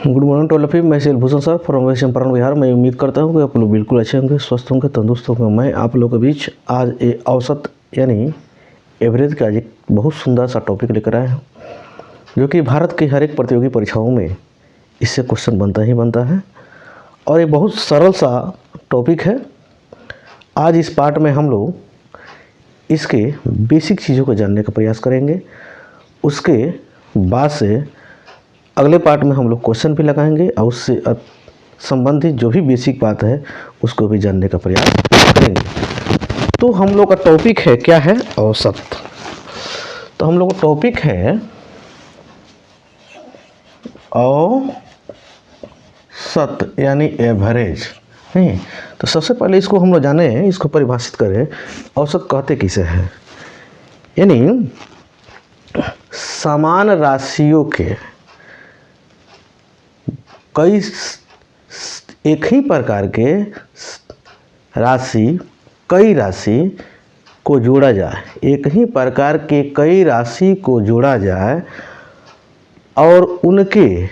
Good morning to all of you. मैं Bhushan sir from West Champaran Bihar. मैं उम्मीद करता हूँ कि आप लोग बिल्कुल अच्छे होंगे, स्वस्थ होंगे, तंदुरुस्त होंगे। मैं आप लोगों के बीच आज एक औसत यानी एवरेज का एक बहुत सुंदर सा टॉपिक लेकर आए हैं, जो कि भारत की हर एक प्रतियोगी परीक्षाओं में इससे क्वेश्चन बनता ही बनता है और ये बहुत सरल सा टॉपिक है। आज इस पार्ट में हम लोग इसके बेसिक चीज़ों को जानने का प्रयास करेंगे। उसके बाद से अगले पार्ट में हम लोग क्वेश्चन भी लगाएंगे और उससे संबंधित जो भी बेसिक बात है उसको भी जानने का प्रयास करेंगे। तो हम लोग का टॉपिक है, क्या है? औसत। तो हम लोग का टॉपिक है औसत यानी एवरेज। नहीं तो सबसे पहले इसको हम लोग जाने, इसको परिभाषित करें। औसत कहते किसे हैं? यानी समान राशियों के कई एक ही प्रकार के राशि कई राशि को जोड़ा जाए, एक ही प्रकार के कई राशि को जोड़ा जाए और उनके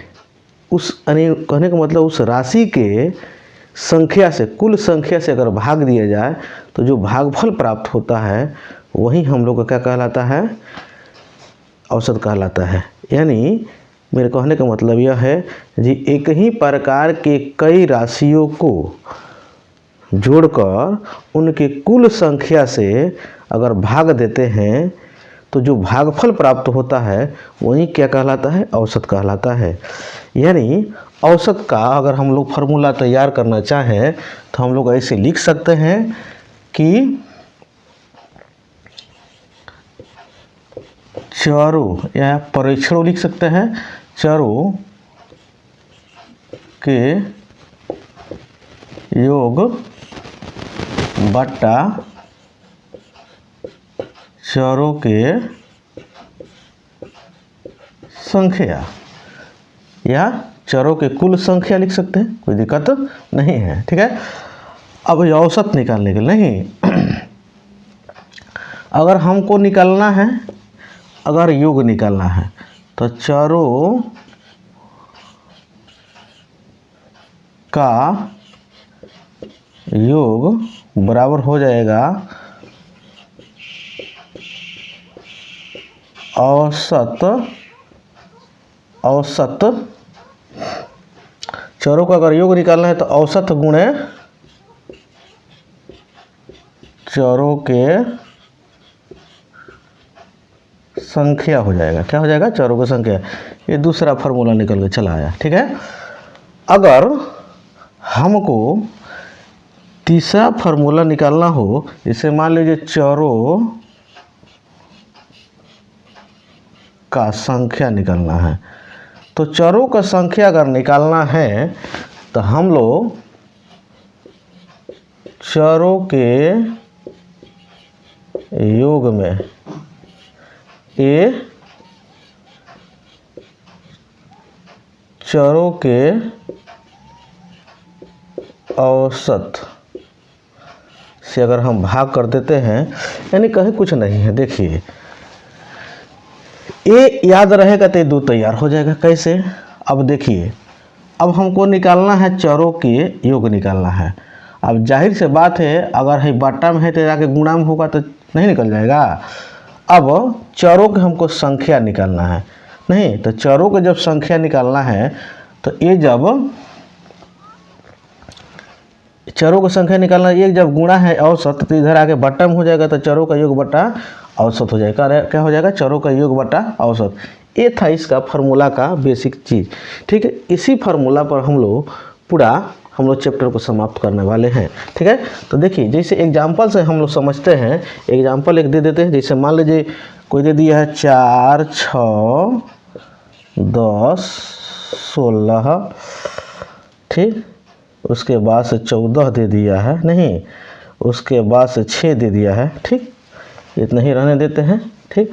उस कहने का मतलब उस राशि के संख्या से, कुल संख्या से अगर भाग दिया जाए तो जो भागफल प्राप्त होता है वही हम लोग का क्या कहलाता है? औसत कहलाता है। यानी मेरे कहने का मतलब यह है जी, एक ही प्रकार के कई राशियों को जोड़कर उनके कुल संख्या से अगर भाग देते हैं तो जो भागफल प्राप्त होता है वही क्या कहलाता है? औसत कहलाता है। यानी औसत का अगर हम लोग फार्मूला तैयार करना चाहें तो हम लोग ऐसे लिख सकते हैं कि चरों या परीक्षणों लिख सकते हैं, चरों के योग बट्टा चरों के संख्या या चरों के कुल संख्या लिख सकते हैं, कोई दिक्कत नहीं है। ठीक है। अब औसत निकालने के लिए नहीं, अगर हमको निकालना है, अगर योग निकालना है तो चरों का योग बराबर हो जाएगा औसत। औसत चरों का अगर योग निकालना है तो औसत गुणे चरों के संख्या हो जाएगा। क्या हो जाएगा? चरों की संख्या। ये दूसरा फार्मूला निकल के चला आया। ठीक है। अगर हमको तीसरा फार्मूला निकालना हो, जैसे मान लीजिए चरों का संख्या निकालना है, तो चरों का संख्या अगर निकालना है तो हम लोग चरों के योग में चरों के औसत से अगर हम भाग कर देते हैं, यानी कहीं कुछ नहीं है। देखिए ये याद रहेगा तो ये दो तैयार हो जाएगा। कैसे? अब देखिए, अब हमको निकालना है चरों के योग निकालना है। अब जाहिर से बात है, अगर है बट्टा में है तो जाके गुणा में होगा तो नहीं निकल जाएगा। अब चरों के हमको संख्या निकालना है, नहीं तो चरों के जब संख्या निकालना है तो ये जब चरों की संख्या निकालना, ये जब गुणा है औसत तो इधर आके बट्टा में हो जाएगा तो चरों का योग बट्टा औसत हो जाएगा। क्या हो जाएगा? चरों का योग बट्टा औसत। ये था इसका फार्मूला का बेसिक चीज़। ठीक है। इसी फार्मूला पर हम लोग चैप्टर को समाप्त करने वाले हैं। ठीक है। तो देखिए, जैसे एग्जाम्पल से हम लोग समझते हैं। एग्जाम्पल एक दे देते हैं। जैसे मान लीजिए कोई दे दिया है 4, 6, 10, 16। ठीक। उसके बाद से 14 दे दिया है, नहीं उसके बाद से 6 दे दिया है। ठीक, इतना ही रहने देते हैं। ठीक।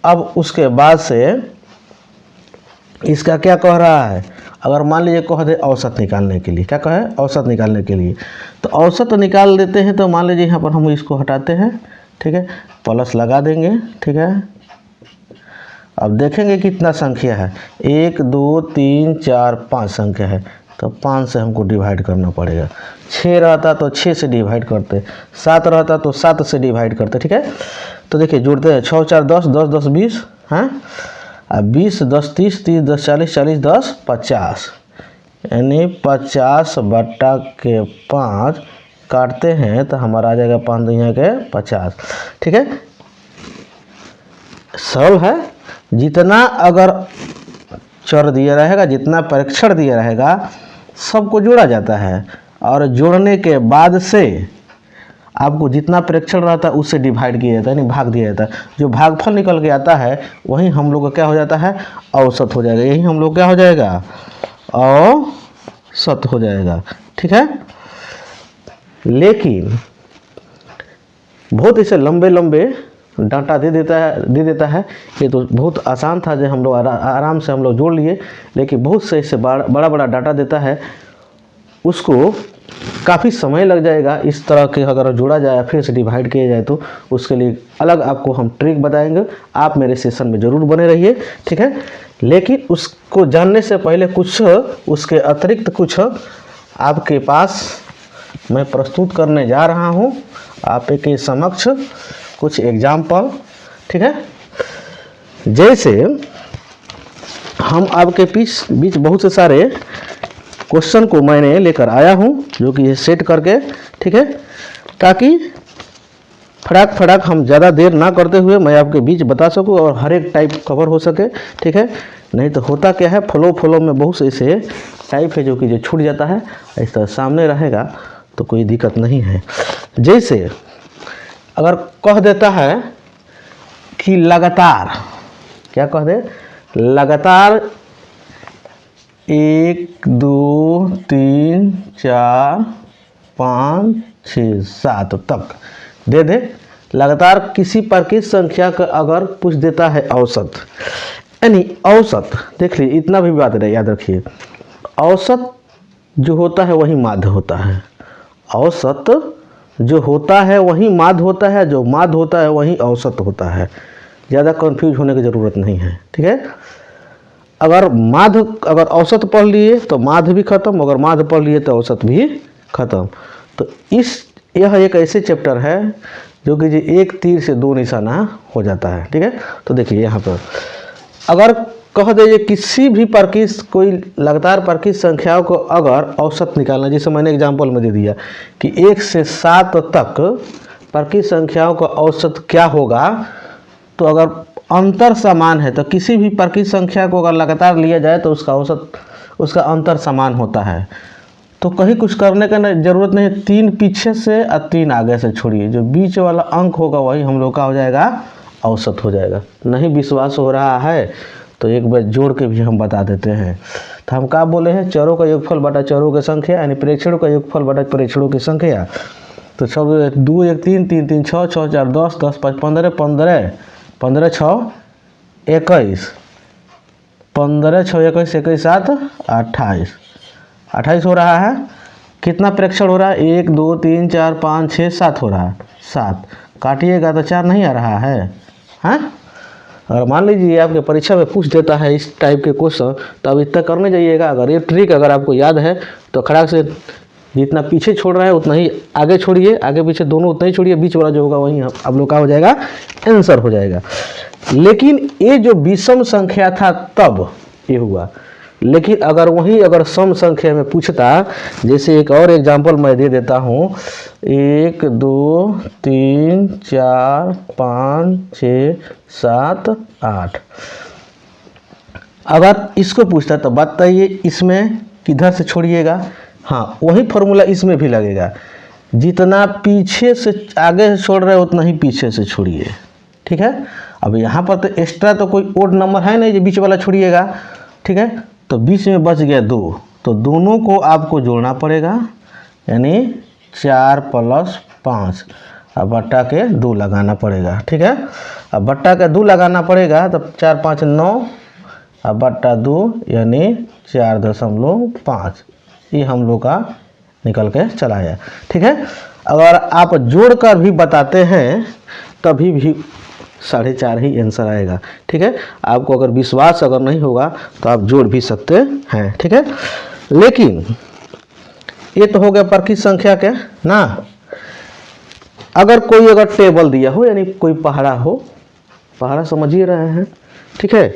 अब उसके बाद से इसका क्या कह रहा है? अगर मान लीजिए कह दे औसत निकालने के लिए, क्या कहे? औसत निकालने के लिए। तो औसत निकाल देते हैं तो मान लीजिए यहाँ पर हम इसको हटाते हैं। ठीक है, प्लस लगा देंगे। ठीक है। अब देखेंगे कितना संख्या है, 1 2 3 4 5 संख्या है, तो 5 से हमको डिवाइड करना पड़ेगा। 6 रहता तो 6 से डिवाइड करते, 7 रहता तो 7 से डिवाइड करते। ठीक है, तो देखिए जोड़ते हैं, 6 4 10, 10 10 20 हैं, अब 20 10 30, 30 10 40, 40 10 50, यानी 50 बट्टा के 5 काटते हैं तो हमारा आ जाएगा 5 दुनिया के 50। ठीक है, सरल है। जितना अगर चर दिया रहेगा, जितना परीक्षण दिया रहेगा, सबको जोड़ा जाता है और जोड़ने के बाद से आपको जितना परीक्षण रहता है उससे डिवाइड किया जाता है, यानी भाग दिया जाता है। जो भागफल निकल के आता है वही हम लोग का क्या हो जाता है, औसत हो जाएगा। यही हम लोग क्या हो जाएगा, औसत हो जाएगा। ठीक है, लेकिन बहुत ऐसे लंबे लंबे डाटा दे देता है। ये तो बहुत आसान था, जो हम लोग आराम से हम लोग जोड़ लिए, लेकिन बहुत से ऐसे बड़ा बड़ा डाटा देता है, उसको काफ़ी समय लग जाएगा। इस तरह के अगर जोड़ा जाए फिर से डिवाइड किया जाए तो उसके लिए अलग आपको हम ट्रिक बताएंगे। आप मेरे सेशन में ज़रूर बने रहिए। ठीक है, लेकिन उसको जानने से पहले कुछ उसके अतिरिक्त कुछ आपके पास मैं प्रस्तुत करने जा रहा हूँ आपके समक्ष कुछ एग्जाम्पल। ठीक है, जैसे हम आपके बीच बहुत से सारे क्वेश्चन को मैंने लेकर आया हूँ, जो कि ये सेट करके, ठीक है, ताकि फटाक हम ज़्यादा देर ना करते हुए मैं आपके बीच बता सकूँ और हर एक टाइप कवर हो सके। ठीक है, नहीं तो होता क्या है, फ्लो में बहुत से ऐसे टाइप है जो कि छूट जाता है। इस तरह सामने रहेगा तो कोई दिक्कत नहीं है। जैसे अगर कह देता है कि लगातार, क्या कह दे, लगातार 1 2 3 4 5 6 7 तक दे दे, लगातार किसी पर की संख्या का अगर पूछ देता है औसत, यानी औसत देख लीजिए, इतना भी बात है याद रखिए, औसत जो होता है वही माध्य होता है। औसत जो होता है वही माध्य होता है, जो माध्य होता है वही औसत होता है। ज़्यादा कंफ्यूज होने की ज़रूरत नहीं है। ठीक है, अगर औसत पढ़ लिए तो माध्य भी खत्म, अगर माध्य पढ़ लिए तो औसत भी खत्म। तो यह एक ऐसे चैप्टर है जो कि एक तीर से 2 निशाना हो जाता है। ठीक है, तो देखिए यहाँ पर अगर कह दे किसी भी पर की कोई लगातार पर की संख्याओं को अगर औसत निकालना, जैसे मैंने एग्जाम्पल में दे दिया कि 1 से 7 तक पर की संख्याओं का औसत क्या होगा, तो अगर अंतर समान है तो किसी भी पर की संख्या को अगर लगातार लिया जाए तो उसका औसत, उसका अंतर समान होता है। तो कहीं कुछ करने का ज़रूरत नहीं है, 3 पीछे से और 3 आगे से छोड़िए, जो बीच वाला अंक होगा वही हम लोग का हो जाएगा, औसत हो जाएगा। नहीं विश्वास हो रहा है तो एक बार जोड़ के भी हम बता देते हैं। तो हम क्या बोले हैं, चरों का योगफल बटा चरों की संख्या, यानी प्रेक्षणों का योगफल बटा प्रेक्षणों की संख्या। तो सब 2 1 3 3 3 6 6 4 10 10 5 15 15 15 6 21 15 6 21 21 7 28 28 हो रहा है। कितना प्रेक्षण हो रहा है, 1 2 3 4 5 6 7 हो रहा है, 7 काटिएगा तो 4 नहीं आ रहा है। हाँ, अगर मान लीजिए आपके परीक्षा में पूछ देता है इस टाइप के क्वेश्चन, तो अब इतना करने जाइएगा। अगर ये ट्रिक अगर आपको याद है तो खड़ाक से जितना पीछे छोड़ रहा है उतना ही आगे छोड़िए, आगे पीछे दोनों उतना ही छोड़िए, बीच वाला जो होगा वही आप लोग का हो जाएगा, आंसर हो जाएगा। लेकिन ये जो विषम संख्या था तब ये हुआ, लेकिन अगर सम संख्या में पूछता, जैसे एक और एग्जांपल मैं दे देता हूँ, 1 2 3 4 5 6 7 8, अगर इसको पूछता तो बताइए इसमें किधर से छोड़िएगा। हाँ, वही फॉर्मूला इसमें भी लगेगा, जितना पीछे से आगे से छोड़ रहे हैं उतना ही पीछे से छोड़िए। ठीक है, अब यहाँ पर तो एक्स्ट्रा तो कोई ओड नंबर है नहीं जो बीच वाला छोड़िएगा। ठीक है, तो बीच में बच गया 2, तो दोनों को आपको जोड़ना पड़ेगा, यानी 4 + 5, अब बट्टा के 2 लगाना पड़ेगा। ठीक है, अब बट्टा के 2 लगाना पड़ेगा, तब 4 5 9, अब बट्टा 2 यानी 4.5, ये हम लोग का निकल के चला आया। ठीक है, अगर आप जोड़ कर भी बताते हैं तभी भी 4.5 ही आंसर आएगा। ठीक है, आपको अगर विश्वास अगर नहीं होगा तो आप जोड़ भी सकते हैं। ठीक है, लेकिन ये तो हो गया प्रकृत संख्या के ना। अगर कोई अगर टेबल दिया हो, यानी कोई पहाड़ा हो, पहाड़ा समझ ही रहे हैं। ठीक है,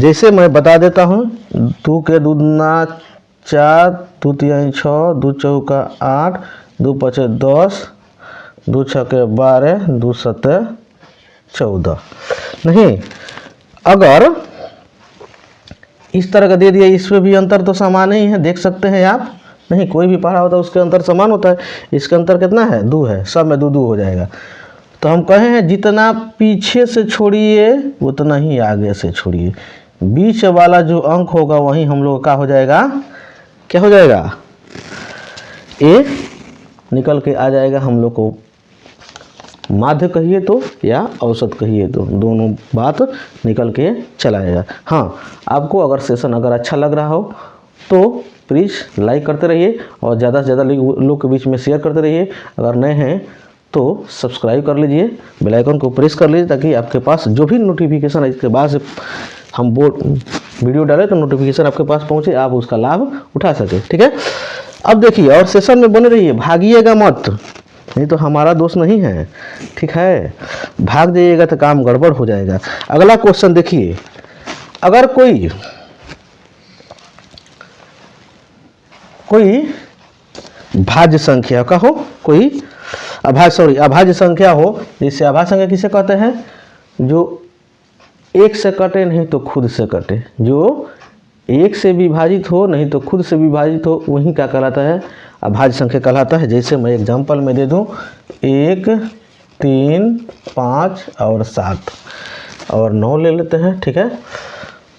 जैसे मैं बता देता हूँ, 2 के 2 दूना 4, 2 तिहाई 6, 2 चौका 8, 2 पचे 10, 2 छके 12, 2 सते 14। नहीं, अगर इस तरह का दे दिया, इसमें भी अंतर तो समान ही है, देख सकते हैं आप। नहीं, कोई भी पहाड़ा होता है उसके अंतर समान होता है। इसका अंतर कितना है? 2 है, सब में 2 2 हो जाएगा। तो हम कहे हैं जितना पीछे से छोड़िए उतना ही आगे से छोड़िए। बीच वाला जो अंक होगा वही हम लोग का हो जाएगा, क्या हो जाएगा? ए निकल के आ जाएगा हम लोग को। माध्य कहिए तो या औसत कहिए तो, दोनों बात निकल के चला आएगा। हाँ, आपको अगर सेशन अगर अच्छा लग रहा हो तो प्लीज़ लाइक करते रहिए और ज़्यादा से ज़्यादा लोग के बीच में शेयर करते रहिए। अगर नए हैं तो सब्सक्राइब कर लीजिए, बेल आइकन को प्रेस कर लीजिए, ताकि आपके पास जो भी नोटिफिकेशन है, इसके बाद से हम वीडियो डालें तो नोटिफिकेशन आपके पास पहुंचे, आप उसका लाभ उठा सके। ठीक है, अब देखिए और सेशन में बने रहिए, भागिएगा मत, नहीं तो हमारा दोस्त नहीं है। ठीक है, भाग जाइएगा तो काम गड़बड़ हो जाएगा। अगला क्वेश्चन देखिए, अगर कोई भाज्य संख्या का हो, कोई अभाज्य संख्या हो, जिससे अभाज्य संख्या किसे कहते हैं? जो एक से कटे नहीं तो खुद से कटे, जो एक से विभाजित हो नहीं तो खुद से विभाजित हो, वही क्या कहलाता है? अभाज्य संख्या कहलाता है। जैसे मैं एग्जांपल में दे दूं, 1, 3, 5 और 7 और 9 ले लेते हैं। ठीक है,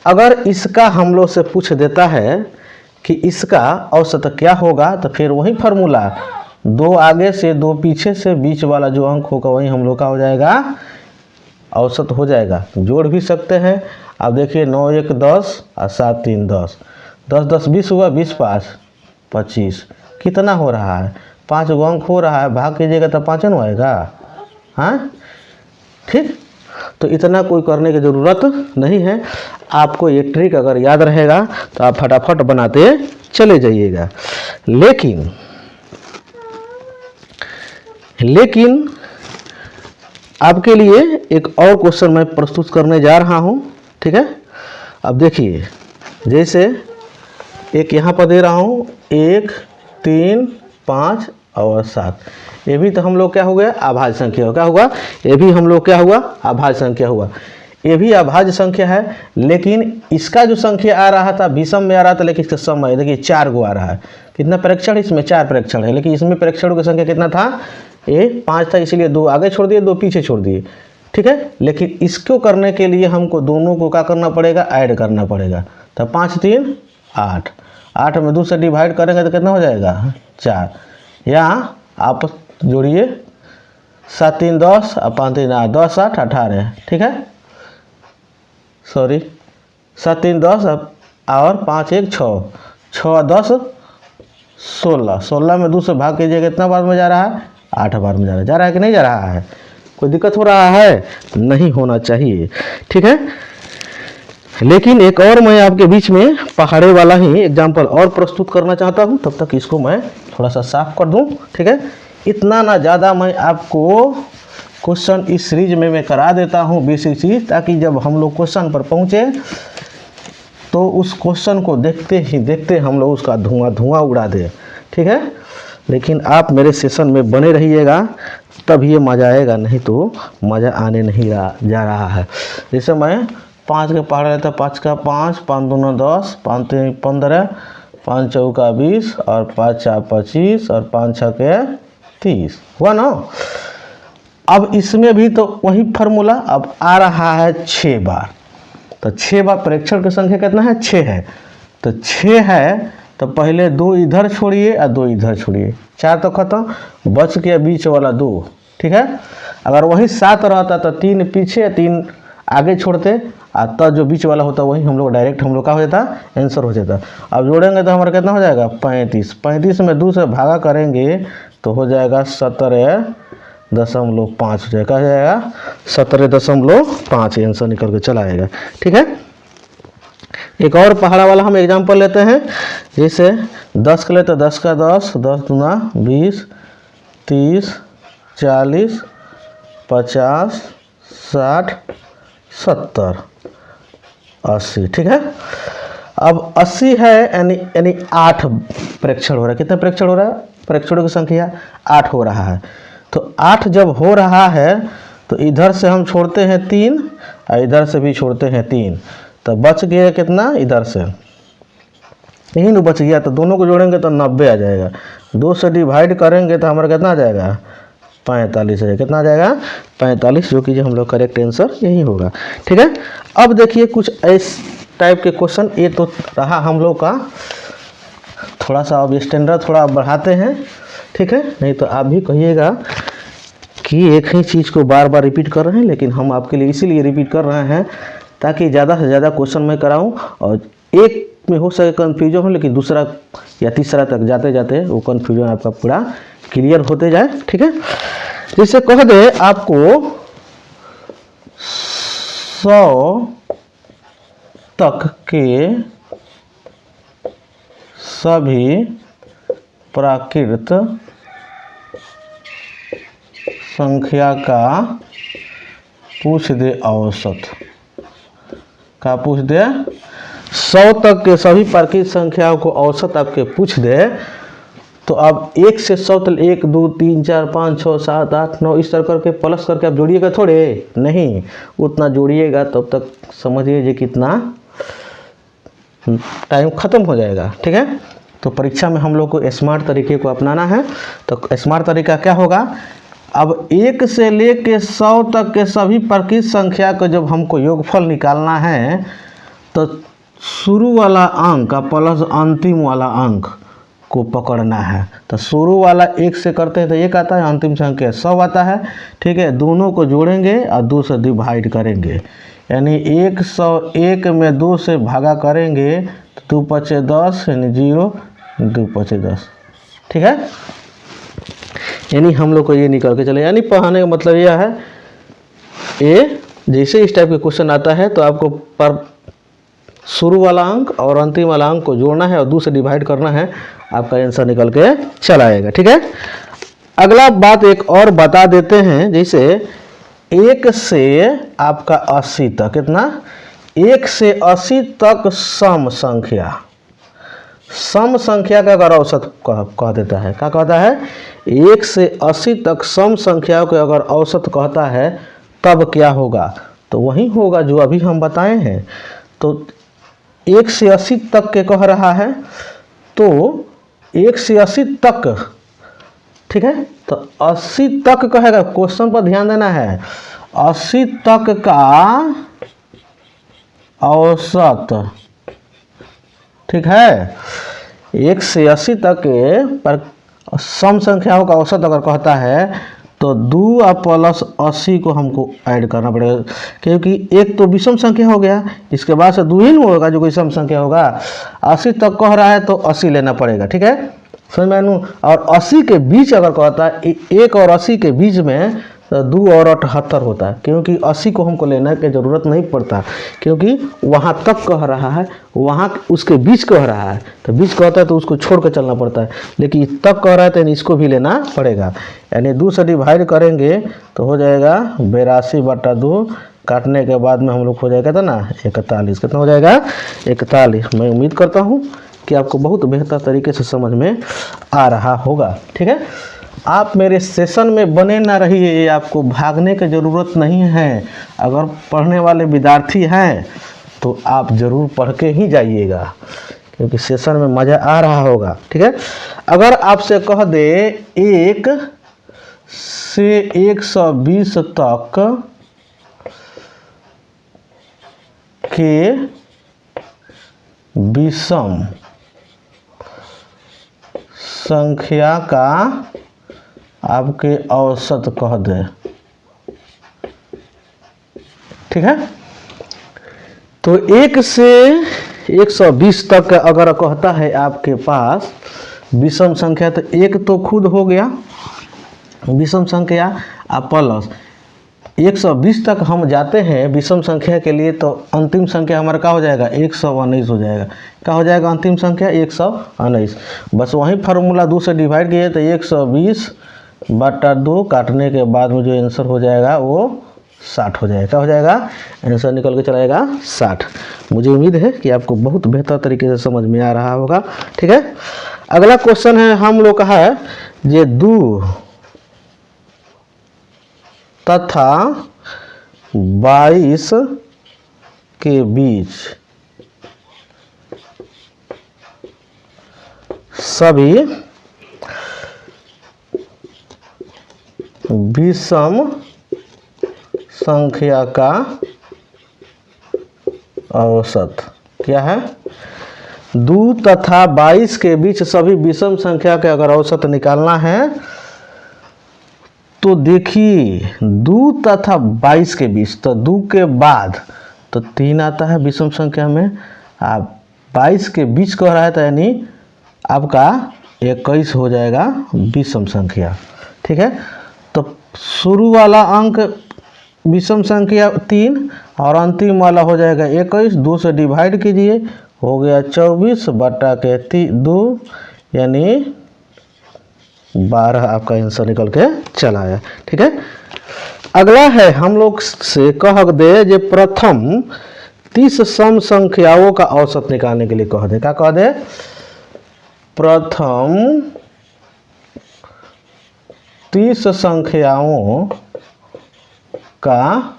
अगर इसका हम लोग से पूछ देता है कि इसका औसत क्या होगा, तो फिर वही फार्मूला, 2 आगे से 2 पीछे से, बीच वाला जो अंक होगा वही हम लोग का हो जाएगा, औसत हो जाएगा। जोड़ भी सकते हैं। अब देखिए 9 1 10 और 7 3 10, 10 10 20 हुआ, 20 5 25, कितना हो रहा है? 5 अंक हो रहा है, भाग कीजिएगा तो 5 न आएगा। हाँ, ठीक, तो इतना कोई करने की ज़रूरत नहीं है। आपको ये ट्रिक अगर याद रहेगा तो आप फटाफट बनाते चले जाइएगा। लेकिन आपके लिए एक और क्वेश्चन मैं प्रस्तुत करने जा रहा हूं। ठीक है, अब देखिए, जैसे एक यहाँ पर दे रहा हूं, 1 3 5 और 7, ये भी तो हम लोग क्या हो गया? अभाज्य संख्या। क्या होगा? ये भी हम लोग क्या हुआ? अभाज्य संख्या हुआ। ये भी अभाज्य संख्या है, लेकिन इसका जो संख्या आ रहा था विषम में आ रहा था, लेकिन इसका सम है। देखिए 4 गो आ रहा है। कितना प्रेक्षण? इसमें 4 प्रेक्षण है, लेकिन इसमें प्रेक्षणों की संख्या कितना था? ये 5 था, इसलिए 2 आगे छोड़ दिए, 2 पीछे छोड़ दिए। ठीक है, लेकिन इसको करने के लिए हमको दोनों को क्या करना पड़ेगा? ऐड करना पड़ेगा। तो 5 3 8, 8 में 2 से डिवाइड करेंगे तो कितना हो जाएगा? 4। यहाँ आप जोड़िए, 7 3 10 और 5 3 8, 10 8 18। ठीक है, सॉरी, 7 3 10 और 5 1 6, 6 10 16, 16 में 2 से भाग कीजिएगा, कितना बार में जा रहा है? 8 बार में जा रहा है कि नहीं जा रहा है? कोई दिक्कत हो रहा है? नहीं होना चाहिए। ठीक है, लेकिन एक और मैं आपके बीच में पहाड़े वाला ही एग्जाम्पल और प्रस्तुत करना चाहता हूं, तब तक इसको मैं थोड़ा सा साफ कर दूं। ठीक है, इतना ना ज़्यादा मैं आपको क्वेश्चन इस सीरीज में मैं करा देता हूं बेसिक चीज़, ताकि जब हम लोग क्वेश्चन पर पहुंचे तो उस क्वेश्चन को देखते ही देखते हम लोग उसका धुआं उड़ा दें। ठीक है, लेकिन आप मेरे सेशन में बने रहिएगा, तब ये मज़ा आएगा, नहीं तो मज़ा आने नहीं जा रहा है। जैसे मैं 5 के पहाड़ रहता, 5 का 5, 5 दूना 10, 5 3 15, 5 चौका 20 और 5 4 25 और 5 6 के 30 हुआ ना। अब इसमें भी तो वही फार्मूला अब आ रहा है 6 बार। तो 6 बार प्रेक्षण की संख्या कितना है? 6 है। तो 6 है तो पहले 2 इधर छोड़िए और 2 इधर छोड़िए, 4 तो खत्म, बच गया बीच वाला 2। ठीक है, अगर वही 7 रहता तो 3 पीछे 3 आगे छोड़ते, और तब जो बीच वाला होता वही हम लोग डायरेक्ट हम लोग का हो जाता, आंसर हो जाता। अब जोड़ेंगे तो हमारा कितना हो जाएगा? 35। 35 में 2 से भागा करेंगे तो हो जाएगा 17 17.5 हो जाएगा, क्या हो जाएगा 17.5 आंसर निकल के चला आएगा। ठीक है, एक और पहाड़ा वाला हम एग्जाम्पल लेते हैं। जैसे 10 के लिए तो 10 का 10, 10 दूना 20, 30, 40, 50, 60, 70, 80। ठीक है, अब 80 है, यानी 8 प्रेक्षण हो रहा है। कितने प्रेक्षण हो रहा है? प्रेक्षणों की संख्या 8 हो रहा है। तो 8 जब हो रहा है तो इधर से हम छोड़ते हैं 3 और इधर से भी छोड़ते हैं 3, तो बच गया कितना? इधर से 3 बच गया, तो दोनों को जोड़ेंगे तो 90 आ जाएगा। 2 से डिवाइड करेंगे तो हमारा कितना आ जाएगा? 45 है। कितना आ जाएगा? 45, जो कि हम लोग करेक्ट आंसर यही होगा। ठीक है, अब देखिए कुछ इस टाइप के क्वेश्चन, ये तो रहा हम लोग का, थोड़ा सा अब स्टैंडर्ड थोड़ा बढ़ाते हैं। ठीक है, नहीं तो आप भी कहिएगा कि एक ही चीज़ को बार बार रिपीट कर रहे हैं, लेकिन हम आपके लिए इसीलिए रिपीट कर रहे हैं ताकि ज़्यादा से ज़्यादा क्वेश्चन मैं कराऊं और एक में हो सके कन्फ्यूजन हो, लेकिन दूसरा या तीसरा तक जाते जाते वो कन्फ्यूजन आपका पूरा क्लियर होते जाए। ठीक है, जैसे कह दे आपको 100 तक के सभी प्राकृत संख्या का पूछ दे औसत। का पूछ दे? 100 तक के सभी प्राकृत संख्याओं को औसत आपके पूछ दे, तो आप 1 से 100 तक 1, 2, 3, 4, 5, 6, 7, 8, 9 इस तरह करके प्लस करके आप जोड़िएगा थोड़े, नहीं उतना जोड़िएगा तब तक समझिए जी कितना टाइम ख़त्म हो जाएगा। ठीक है, तो परीक्षा में हम लोग को स्मार्ट तरीके को अपनाना है। तो स्मार्ट तरीका क्या होगा? अब 1 से लेके 100 तक के सभी प्राकृत संख्या का जब हमको योगफल निकालना है तो शुरू वाला अंक का प्लस अंतिम वाला अंक को पकड़ना है। तो शुरू वाला 1 से करते हैं तो 1 आता है, अंतिम संख्या 100 आता है। ठीक है, दोनों को जोड़ेंगे और 2 से डिवाइड करेंगे, यानी 101 में 2 से भागा करेंगे तो 2 पचे 10, यानी 0, 2 पचे 10। ठीक है, यानी हम लोग को ये निकल के चले, यानी पढ़ाने का मतलब यह है, ये जैसे इस टाइप के क्वेश्चन आता है तो आपको पर शुरू वाला अंक और अंतिम वाला अंक को जोड़ना है और 2 से डिवाइड करना है, आपका आंसर निकल के चला आएगा। ठीक है, अगला बात एक और बता देते हैं। जैसे 1 से आपका 80 तक, कितना? 1 से 80 तक सम संख्या, सम संख्या का अगर औसत कह देता है, क्या कहता है? 1 से 80 तक सम संख्याओं के अगर औसत कहता है तब क्या होगा? तो वही होगा जो अभी हम बताए हैं। तो 1 से 80 तक के कह रहा है, तो 1 से 80 तक, ठीक है, तो 80 तक कहेगा, क्वेश्चन पर ध्यान देना है। 80 तक का औसत, ठीक है, 1 से 80 तक के पर सम संख्याओं का औसत अगर कहता है तो 2 और प्लस 80 को हमको ऐड करना पड़ेगा, क्योंकि एक तो विषम संख्या हो गया, इसके बाद से 2 ही नहीं होगा जो कोई सम संख्या होगा। 80 तक कह रहा है तो 80 लेना पड़ेगा। ठीक है, समझ में आनू? और 80 के बीच अगर कहता है, 1 और 80 के बीच में तो 2 और 78 होता है, क्योंकि 80 को हमको लेने की ज़रूरत नहीं पड़ता, क्योंकि वहाँ तक कह रहा है, वहाँ उसके बीच कह रहा है, तो बीच कहता है तो उसको छोड़ कर चलना पड़ता है, लेकिन तक कह रहा है तो इसको भी लेना पड़ेगा। यानी 2 से डिवाइड करेंगे तो हो जाएगा 82/2, काटने के बाद में हम लोग हो जाएगा था ना 41। कितना हो जाएगा? 41। मैं उम्मीद करता हूँ कि आपको बहुत बेहतर तरीके से समझ में आ रहा होगा। ठीक है, आप मेरे सेशन में बने ना रहिए, आपको भागने की ज़रूरत नहीं है। अगर पढ़ने वाले विद्यार्थी हैं तो आप ज़रूर पढ़ के ही जाइएगा, क्योंकि सेशन में मज़ा आ रहा होगा। ठीक है, अगर आपसे कह दे 1 से 120 तक के विषम संख्या का आपके औसत कह दे, ठीक है, तो 1 से 120 तक अगर कहता है आपके पास विषम संख्या, तो 1 तो खुद हो गया विषम संख्या, अब प्लस 120 तक हम जाते हैं विषम संख्या के लिए, तो अंतिम संख्या हमारा क्या हो जाएगा 119 हो जाएगा। क्या हो जाएगा अंतिम संख्या 119। बस वही फार्मूला 2 से डिवाइड किए तो 120/2 काटने के बाद में जो आंसर हो जाएगा वो 60 हो जाएगा। क्या हो जाएगा आंसर निकल के चलाएगा 60। मुझे उम्मीद है कि आपको बहुत बेहतर तरीके से समझ में आ रहा होगा। ठीक है, अगला क्वेश्चन है हम लोग का है ये 2 तथा 22 के बीच सभी विषम संख्या का औसत क्या है। 2 तथा 22 के बीच सभी विषम संख्या के अगर औसत निकालना है तो देखिए 2 तथा 22 के बीच, तो 2 के बाद तो 3 आता है विषम संख्या में, आप 22 के बीच कह रहा है तो यानी आपका 21 हो जाएगा विषम संख्या। ठीक है, तो शुरू वाला अंक विषम संख्या 3 और अंतिम वाला हो जाएगा 21। 2 से डिवाइड कीजिए, हो गया 24/2 यानी 12 आपका आंसर निकल के चला आया। ठीक है, अगला है हम लोग से कह दे जो प्रथम 30 सम संख्याओं का औसत निकालने के लिए कह दे। क्या कह दे, प्रथम 30 संख्याओं का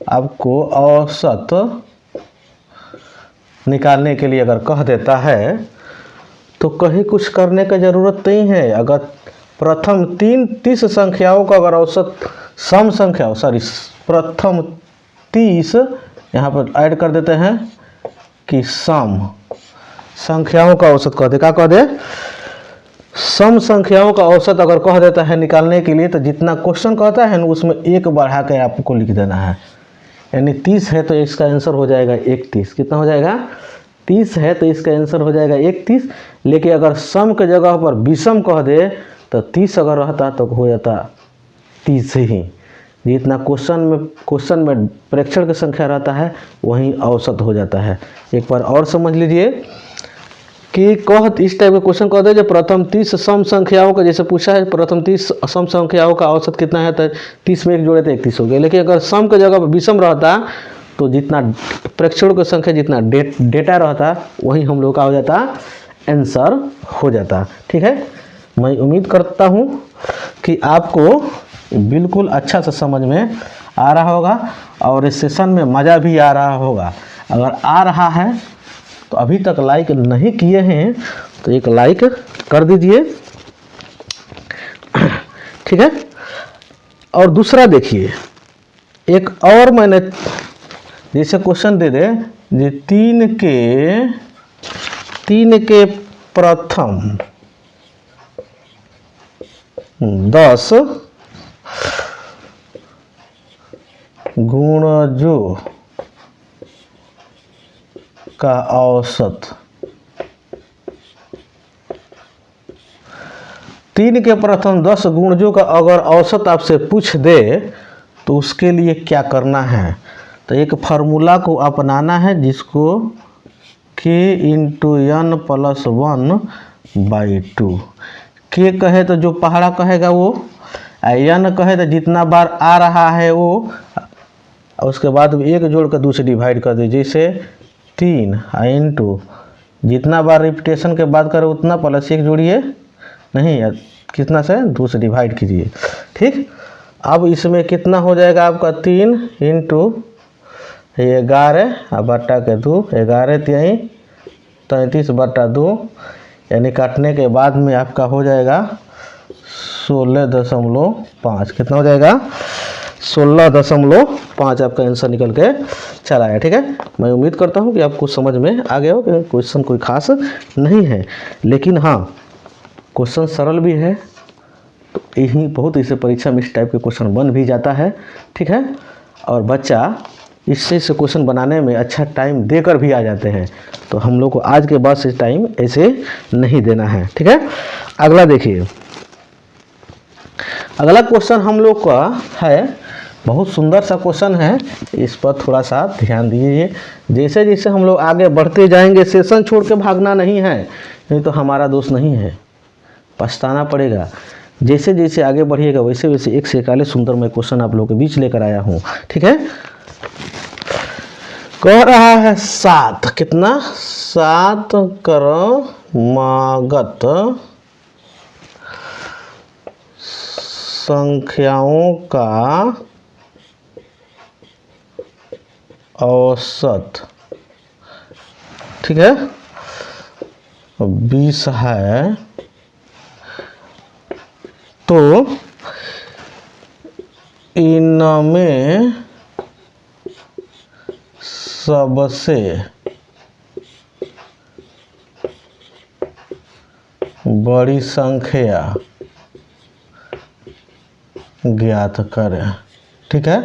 आपको औसत निकालने के लिए अगर कह देता है तो कहीं कुछ करने का ज़रूरत नहीं है। अगर प्रथम 30 संख्याओं का अगर औसत सम संख्या प्रथम 30 यहाँ पर ऐड कर देते हैं कि सम संख्याओं का औसत कह दे। क्या कह दे, सम संख्याओं का औसत अगर कह देता है निकालने के लिए तो जितना क्वेश्चन कहता है ना उसमें 1 बढ़ा के आपको लिख देना है। यानी 30 है तो इसका आंसर हो जाएगा 31। कितना हो जाएगा 30 है तो इसका आंसर हो जाएगा 31। लेकिन अगर सम के जगह पर विषम कह दे तो 30 अगर रहता तो हो जाता 30 ही। जितना क्वेश्चन में प्रेक्षण की संख्या रहता है वही औसत हो जाता है। एक बार और समझ लीजिए कि इस टाइप के क्वेश्चन कह दे जो प्रथम 30 सम संख्याओं का, जैसे पूछा है प्रथम 30 सम संख्याओं का औसत कितना है तो 30 में 1 जोड़े तो 31 हो गया। लेकिन अगर सम के जगह पर विषम रहता तो जितना प्रेक्षणों की संख्या जितना डेटा रहता वही हम लोग का हो जाता आंसर हो जाता। ठीक है, मैं उम्मीद करता हूँ कि आपको बिल्कुल अच्छा से समझ में आ रहा होगा और इस सेशन में मज़ा भी आ रहा होगा। अगर आ रहा है तो अभी तक लाइक नहीं किए हैं तो एक लाइक कर दीजिए। ठीक है, और दूसरा देखिए एक और मैंने जैसे क्वेश्चन दे दे ये 3 के प्रथम 10 गुणजों का औसत 3 के प्रथम 10 गुणजों का अगर औसत आपसे पूछ दे तो उसके लिए क्या करना है। तो एक फार्मूला को अपनाना है जिसको k × n + 1/2। k कहे तो जो पहाड़ा कहेगा वो, n कहे तो जितना बार आ रहा है वो, उसके बाद 1 जोड़ कर 2 से डिवाइड कर दीजिए। जैसे 3 × जितना बार रिपीटेशन के बाद करें उतना +1 जोड़िए, नहीं कितना से 2 से डिवाइड कीजिए। ठीक, अब इसमें कितना हो जाएगा आपका 3 × 11/2, 11 33/2 यानी काटने के बाद में आपका हो जाएगा 16.5। कितना हो जाएगा 16.5 आपका आंसर निकल के चला है। ठीक है, मैं उम्मीद करता हूँ कि आपको समझ में आ गया हो कि क्वेश्चन कोई खास नहीं है, लेकिन हाँ क्वेश्चन सरल भी है। तो यही बहुत इसे परीक्षा में इस टाइप के क्वेश्चन बन भी जाता है। ठीक है, और बच्चा इससे क्वेश्चन बनाने में अच्छा टाइम देकर भी आ जाते हैं। तो हम लोग को आज के बाद से टाइम ऐसे नहीं देना है। ठीक है, अगला देखिए अगला क्वेश्चन हम लोग का है, बहुत सुंदर सा क्वेश्चन है, इस पर थोड़ा सा ध्यान दीजिए। जैसे जैसे हम लोग आगे बढ़ते जाएंगे, सेशन छोड़ के भागना नहीं है, नहीं तो हमारा दोष नहीं है, पछताना पड़ेगा। जैसे जैसे आगे बढ़िएगा वैसे वैसे एक से एक सुंदर मैं क्वेश्चन आप लोगों के बीच लेकर आया हूँ। ठीक है, कह रहा है 7, कितना 7 क्रमागत संख्याओं का औसत, ठीक है, 20 है, तो इनमें सबसे बड़ी संख्या ज्ञात करें। ठीक है,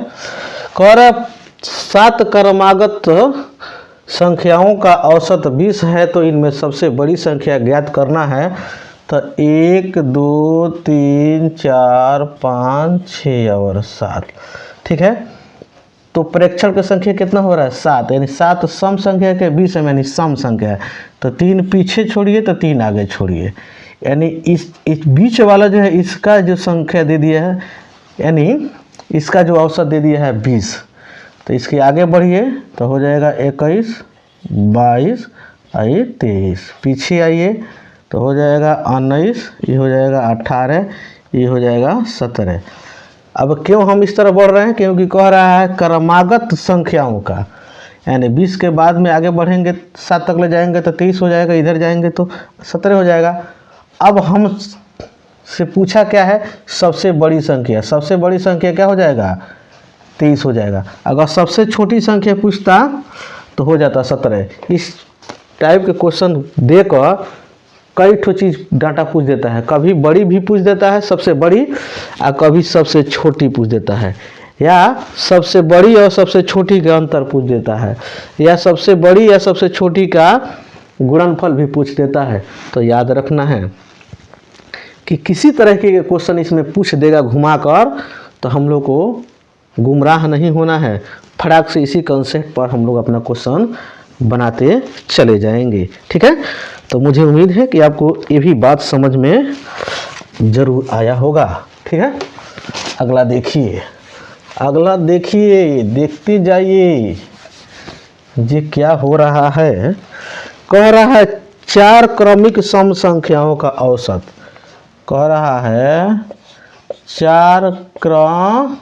कह रहा 7 क्रमागत संख्याओं का औसत 20 है, तो इनमें सबसे बड़ी संख्या ज्ञात करना है। तो 1 2 3 4 5 6 और 7। ठीक है, तो प्रेक्षण की संख्या कितना हो रहा है 7, यानी 7 सम संख्या के 20 है, यानी सम संख्या है। तो 3 पीछे छोड़िए तो 3 आगे छोड़िए, यानी इस बीच वाला जो है इसका जो संख्या दे दिया है, यानी इसका जो औसत दे दिया है 20। तो इसके आगे बढ़िए तो हो जाएगा 21 22 आइए 23, पीछे आइए तो हो जाएगा 19, ये हो जाएगा 18, ये हो जाएगा 17। अब क्यों हम इस तरह बढ़ रहे हैं, क्योंकि कह रहा है क्रमागत संख्याओं का, यानी 20 के बाद में आगे बढ़ेंगे 7 तक ले जाएंगे तो 23 हो जाएगा, इधर जाएंगे तो 17 हो जाएगा। अब हम से पूछा क्या है, सबसे बड़ी संख्या, सबसे बड़ी संख्या क्या हो जाएगा 23 हो जाएगा। अगर सबसे छोटी संख्या पूछता तो हो जाता 17। इस टाइप के क्वेश्चन देकर कई ठो चीज़ डाटा पूछ देता है, कभी बड़ी भी पूछ देता है सबसे बड़ी, और कभी सबसे छोटी पूछ देता है, या सबसे बड़ी और सबसे छोटी का अंतर पूछ देता है, या सबसे बड़ी या सबसे छोटी का गुणनफल भी पूछ देता है। तो याद रखना है कि किसी तरह के क्वेश्चन इसमें पूछ देगा घुमाकर, तो हम लोग को गुमराह नहीं होना है, फटाक से इसी कंसेप्ट पर हम लोग अपना क्वेश्चन बनाते चले जाएंगे। ठीक है, तो मुझे उम्मीद है कि आपको ये भी बात समझ में ज़रूर आया होगा। ठीक है, अगला देखिए, अगला देखिए, देखते जाइए ये क्या हो रहा है। कह रहा है 4 क्रमिक सम संख्याओं का औसत, कह रहा है 4 क्रमिक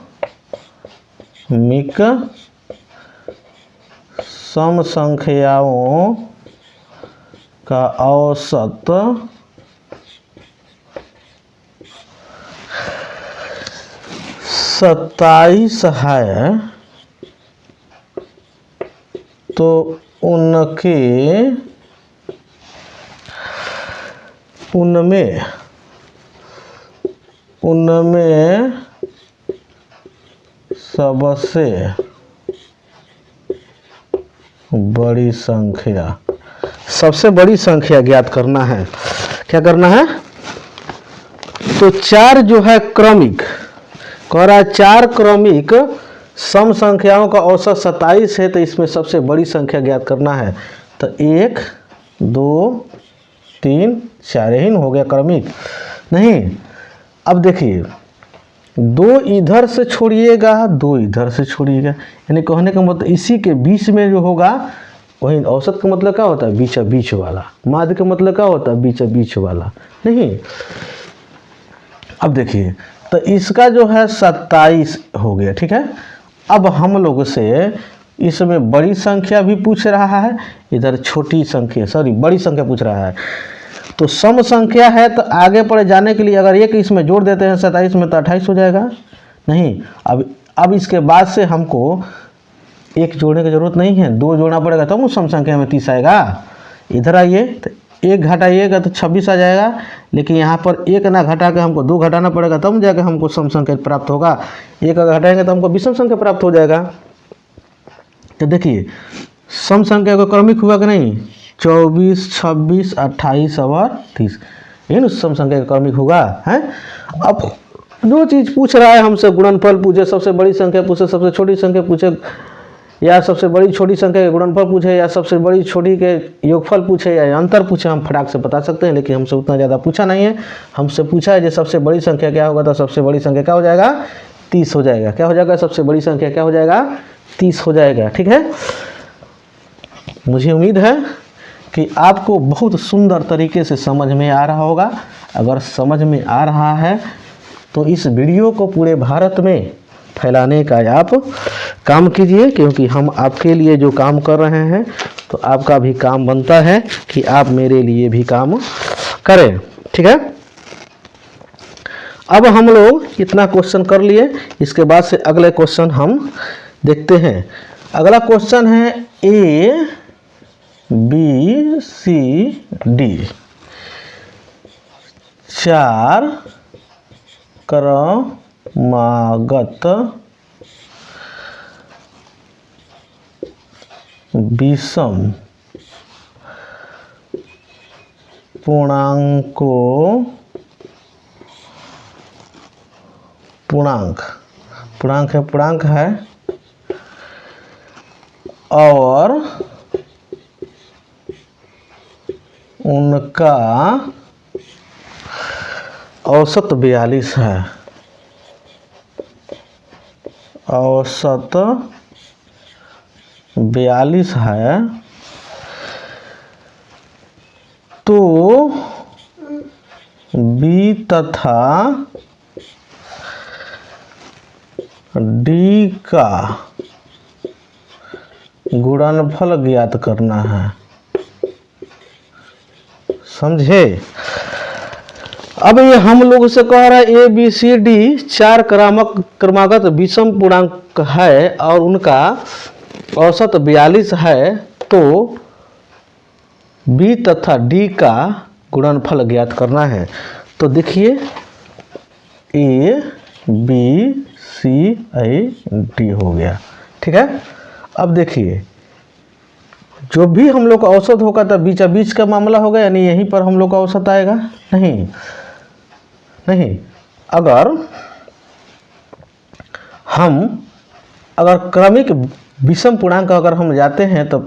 सम संख्याओं का औसत 27 है, तो उनमें सबसे बड़ी संख्या, सबसे बड़ी संख्या ज्ञात करना है। क्या करना है, तो 4 जो है क्रमिक, कह रहा है 4 क्रमिक सम संख्याओं का औसत 27 है, तो इसमें सबसे बड़ी संख्या ज्ञात करना है। तो 1 2 3 4 ही हो गया क्रमिक, नहीं। अब देखिए 2 इधर से छोड़िएगा, 2 इधर से छोड़िएगा, यानी कहने का मतलब इसी के बीच में जो होगा वही औसत का मतलब क्या होता है, बीचा बीच वाला। माध्य का मतलब क्या होता है, बीचा बीच वाला, नहीं। अब देखिए तो इसका जो है 27 हो गया। ठीक है, अब हम लोग से इसमें बड़ी संख्या भी पूछ रहा है, इधर छोटी संख्या, सॉरी बड़ी संख्या पूछ रहा है। तो सम संख्या है, तो आगे पढ़े जाने के लिए अगर एक इसमें जोड़ देते हैं 27 में तो 28 हो जाएगा, नहीं। अब इसके बाद से हमको एक जोड़ने की जरूरत नहीं है, 2 जोड़ना पड़ेगा तब उस सम संख्या में 30 आएगा। इधर आइए तो 1 घटाइएगा तो 26 आ जाएगा, लेकिन यहाँ पर 1 ना घटा के हमको 2 घटाना पड़ेगा तब जाकर हमको सम संख्या प्राप्त होगा। 1 अगर घटाएंगे तो हमको विषम संख्या प्राप्त हो जाएगा। तो देखिए सम संख्या को क्रमिक हुआ कि नहीं, 24 26 28 और 30, यही ना सम संख्या का क्रमिक होगा है। अब जो चीज़ पूछ रहा है हमसे, गुणनफल पूछे, सबसे बड़ी संख्या पूछे, सबसे छोटी संख्या पूछे, या सबसे बड़ी छोटी संख्या के गुणनफल पूछे, या सबसे बड़ी छोटी के योगफल पूछे, या अंतर पूछे, हम फटाक से बता सकते हैं। लेकिन हमसे उतना ज़्यादा पूछा नहीं है। हमसे पूछा है जो सबसे बड़ी संख्या क्या होगा, तो सबसे बड़ी संख्या क्या हो जाएगा, 30 हो जाएगा। क्या हो जाएगा, सबसे बड़ी संख्या क्या हो जाएगा, 30 हो जाएगा। ठीक है, मुझे उम्मीद है कि आपको बहुत सुंदर तरीके से समझ में आ रहा होगा। अगर समझ में आ रहा है तो इस वीडियो को पूरे भारत में फैलाने का आप काम कीजिए, क्योंकि हम आपके लिए जो काम कर रहे हैं तो आपका भी काम बनता है कि आप मेरे लिए भी काम करें। ठीक है, अब हम लोग इतना क्वेश्चन कर लिए, इसके बाद से अगले क्वेश्चन हम देखते हैं। अगला क्वेश्चन है A B C D, 4 क्रमागत विषम पूर्णांकों पूर्णांक है और उनका औसत 42 है। औसत 42 है, तो B तथा D का गुणनफल ज्ञात करना है। समझे? अब ये हम लोग से कह रहा है A B C D 4 क्रमागत विषम पूर्णांक है और उनका औसत 42 है, तो B तथा D का गुणनफल ज्ञात करना है। तो देखिए A B C D हो गया। ठीक है, अब देखिए जो भी हम लोग का औसत होगा तो बीच बीच का मामला होगा, यानी यहीं पर हम लोग का औसत आएगा। नहीं, अगर क्रमिक विषम पूर्णांक अगर हम जाते हैं तो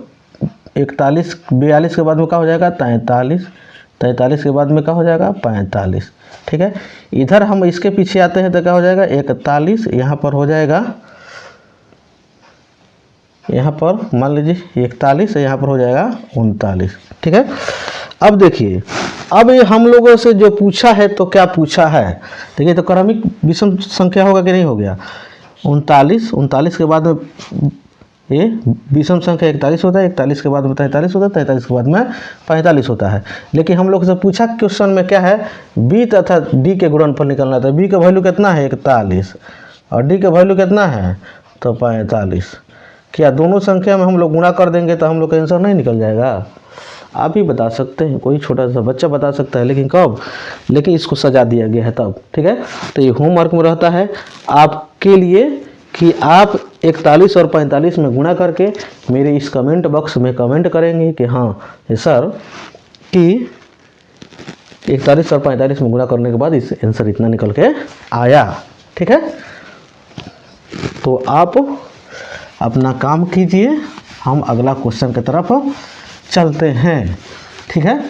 42 के बाद में क्या हो जाएगा, 43 के बाद में क्या हो जाएगा, 45। ठीक है, इधर हम इसके पीछे आते हैं तो क्या हो जाएगा, 41, यहाँ पर हो जाएगा, यहाँ पर मान लीजिए 41, यहाँ पर हो जाएगा 39। ठीक है, अब देखिए, अब ये हम लोगों से जो पूछा है तो क्या पूछा है, देखिए तो क्रमिक विषम संख्या होगा कि नहीं हो गया, 39 के बाद में ये विषम संख्या 41 होता है, 41 के बाद में 43 होता है, 43 के बाद में 45 होता है। लेकिन हम लोग से पूछा क्वेश्चन में क्या है, B तथा D के गुणनफल निकलना था। B का वैल्यू कितना है, 41, और D का वैल्यू कितना है, तो 45। क्या दोनों संख्या में हम लोग गुणा कर देंगे तो हम लोग का आंसर नहीं निकल जाएगा? आप ही बता सकते हैं, कोई छोटा सा बच्चा बता सकता है, लेकिन कब, लेकिन इसको सजा दिया गया है तब। ठीक है, तो ये होमवर्क में रहता है आपके लिए कि आप 41 और 45 में गुणा करके मेरे इस कमेंट बॉक्स में कमेंट करेंगे कि हाँ ये सर कि 41 और 45 में गुणा करने के बाद इस आंसर इतना निकल के आया। ठीक है, तो आप अपना काम कीजिए, हम अगला क्वेश्चन की तरफ चलते हैं। ठीक है,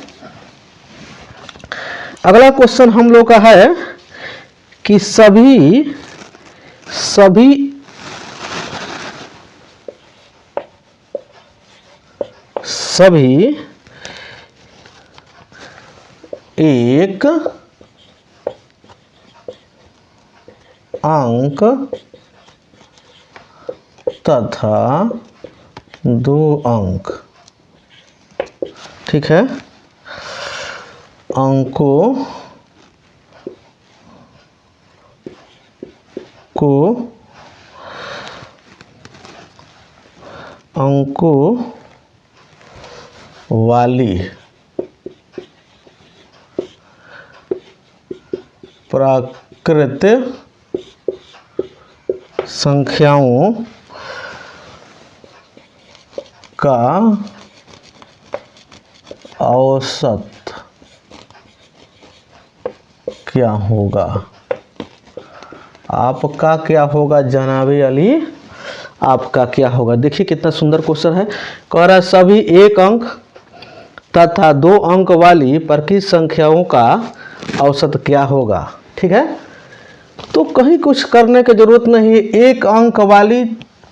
अगला क्वेश्चन हम लोग का है कि सभी एक अंक तथा 2 अंक, ठीक है, अंकों वाली प्राकृतिक संख्याओं का औसत क्या होगा। आपका क्या होगा जनाबे अली, आपका क्या होगा। देखिए कितना सुंदर क्वेश्चन है। कह रहा है सभी एक अंक तथा 2 अंक वाली प्रकृत संख्याओं का औसत क्या होगा। ठीक है, तो कहीं कुछ करने की जरूरत नहीं है, एक अंक वाली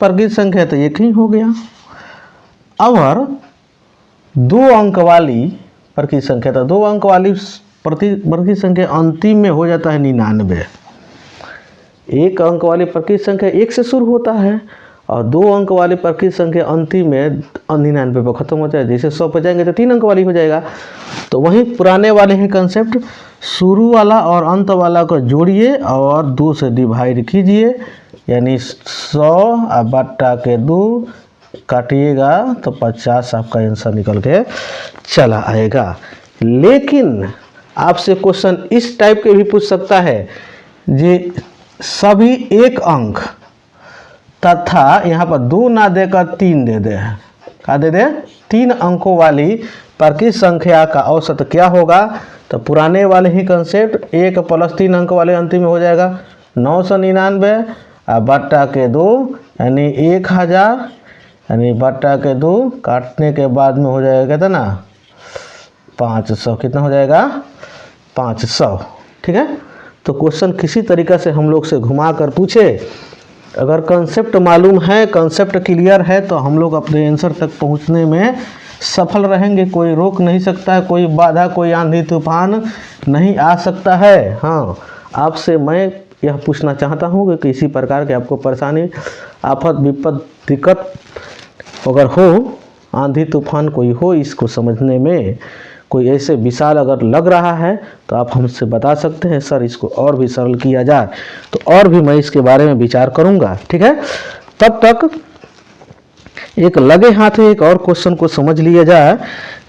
प्रकृत संख्या तो एक ही हो गया, और 2 अंक वाली प्रकृत संख्या तो 2 अंक वाली प्रकृत संख्या अंतिम में हो जाता है 99। एक अंक वाली प्रकृत संख्या 1 से शुरू होता है और 2 अंक वाली प्रकृत संख्या अंतिम में 99 पर खत्म होता है। जैसे 100 पर जाएंगे तो 3 अंक वाली हो जाएगा। तो वहीं पुराने वाले हैं कंसेप्ट, शुरू वाला और अंत वाला को जोड़िए और 2 से डिवाइड कीजिए, यानी 100 बट्टा के 2 काटिएगा तो 50 आपका आंसर निकल के चला आएगा। लेकिन आपसे क्वेश्चन इस टाइप के भी पूछ सकता है, जी सभी एक अंक तथा यहाँ पर 2 ना देकर 3 दे दे, क्या दे दे, 3 अंकों वाली प्रकृत संख्या का औसत क्या होगा। तो पुराने वाले ही कंसेप्ट 1 + 3 अंक वाले अंतिम में हो जाएगा 999 बट्टा के 2 यानी 1000, यानी बट्टा के 2 काटने के बाद में हो जाएगा कितना ना 500, कितना हो जाएगा 500। ठीक है, तो क्वेश्चन किसी तरीक़ा से हम लोग से घुमा कर पूछे, अगर कंसेप्ट मालूम है, कंसेप्ट क्लियर है, तो हम लोग अपने आंसर तक पहुंचने में सफल रहेंगे। कोई रोक नहीं सकता है, कोई बाधा, कोई आंधी तूफान नहीं आ सकता है। हाँ, आपसे मैं यह पूछना चाहता हूँ कि किसी प्रकार के आपको परेशानी, आफत, विपद, दिक्कत अगर हो, आंधी तूफान कोई हो, इसको समझने में कोई ऐसे विशाल अगर लग रहा है तो आप हमसे बता सकते हैं, सर इसको और भी सरल किया जाए, तो और भी मैं इसके बारे में विचार करूंगा। ठीक है, तब तक एक लगे हाथ में एक और क्वेश्चन को समझ लिया जाए।